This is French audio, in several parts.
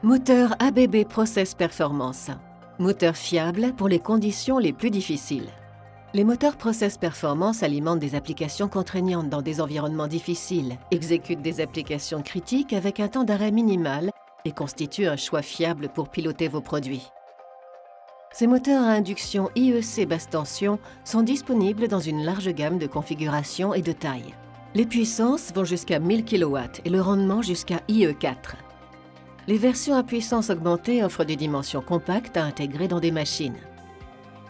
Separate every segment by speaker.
Speaker 1: Moteur ABB Process Performance. Moteur fiable pour les conditions les plus difficiles. Les moteurs Process Performance alimentent des applications contraignantes dans des environnements difficiles, exécutent des applications critiques avec un temps d'arrêt minimal et constituent un choix fiable pour piloter vos produits. Ces moteurs à induction IEC basse tension sont disponibles dans une large gamme de configurations et de tailles. Les puissances vont jusqu'à 1000 kW et le rendement jusqu'à IE4. Les versions à puissance augmentée offrent des dimensions compactes à intégrer dans des machines.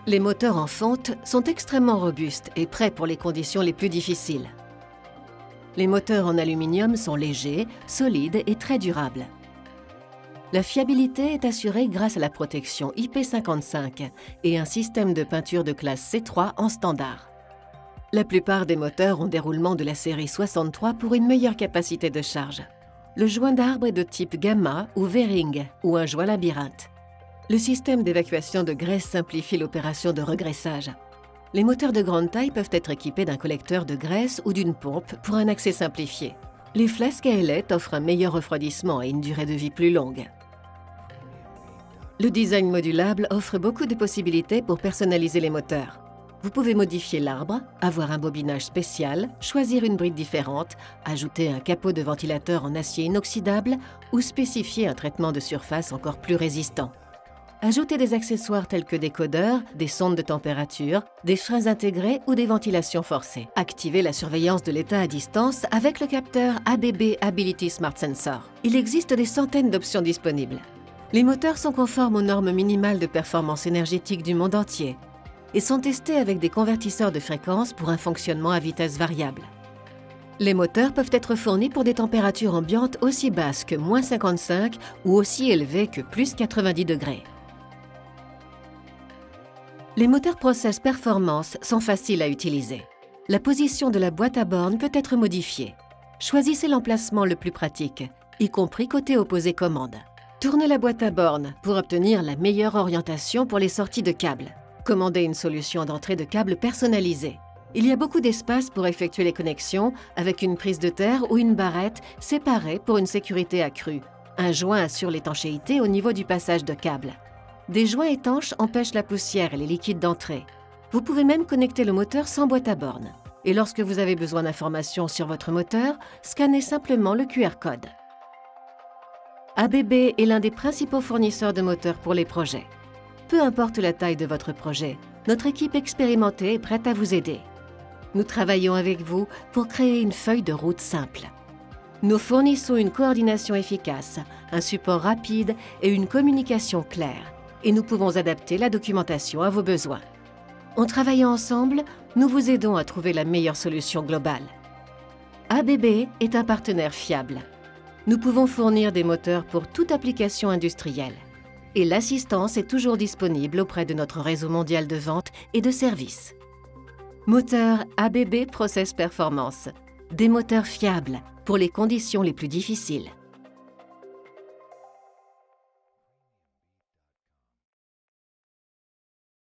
Speaker 1: Les moteurs en fonte sont extrêmement robustes et prêts pour les conditions les plus difficiles. Les moteurs en aluminium sont légers, solides et très durables. La fiabilité est assurée grâce à la protection IP55 et un système de peinture de classe C3 en standard. La plupart des moteurs ont des roulements de la série 63 pour une meilleure capacité de charge. Le joint d'arbre est de type Gamma ou V-ring ou un joint labyrinthe. Le système d'évacuation de graisse simplifie l'opération de regraissage. Les moteurs de grande taille peuvent être équipés d'un collecteur de graisse ou d'une pompe pour un accès simplifié. Les flasques à ailettes offrent un meilleur refroidissement et une durée de vie plus longue. Le design modulable offre beaucoup de possibilités pour personnaliser les moteurs. Vous pouvez modifier l'arbre, avoir un bobinage spécial, choisir une bride différente, ajouter un capot de ventilateur en acier inoxydable ou spécifier un traitement de surface encore plus résistant. Ajoutez des accessoires tels que des codeurs, des sondes de température, des freins intégrés ou des ventilations forcées. Activez la surveillance de l'état à distance avec le capteur ABB Ability Smart Sensor. Il existe des centaines d'options disponibles. Les moteurs sont conformes aux normes minimales de performance énergétique du monde entier et sont testés avec des convertisseurs de fréquence pour un fonctionnement à vitesse variable. Les moteurs peuvent être fournis pour des températures ambiantes aussi basses que -55 ou aussi élevées que +90 degrés. Les moteurs Process Performance sont faciles à utiliser. La position de la boîte à bornes peut être modifiée. Choisissez l'emplacement le plus pratique, y compris côté opposé commande. Tournez la boîte à bornes pour obtenir la meilleure orientation pour les sorties de câbles. Commandez une solution d'entrée de câble personnalisée. Il y a beaucoup d'espace pour effectuer les connexions avec une prise de terre ou une barrette séparée pour une sécurité accrue. Un joint assure l'étanchéité au niveau du passage de câble. Des joints étanches empêchent la poussière et les liquides d'entrée. Vous pouvez même connecter le moteur sans boîte à bornes. Et lorsque vous avez besoin d'informations sur votre moteur, scannez simplement le QR code. ABB est l'un des principaux fournisseurs de moteurs pour les projets. Peu importe la taille de votre projet, notre équipe expérimentée est prête à vous aider. Nous travaillons avec vous pour créer une feuille de route simple. Nous fournissons une coordination efficace, un support rapide et une communication claire. Et nous pouvons adapter la documentation à vos besoins. En travaillant ensemble, nous vous aidons à trouver la meilleure solution globale. ABB est un partenaire fiable. Nous pouvons fournir des moteurs pour toute application industrielle. Et l'assistance est toujours disponible auprès de notre réseau mondial de vente et de services. Moteur ABB Process Performance. Des moteurs fiables pour les conditions les plus difficiles.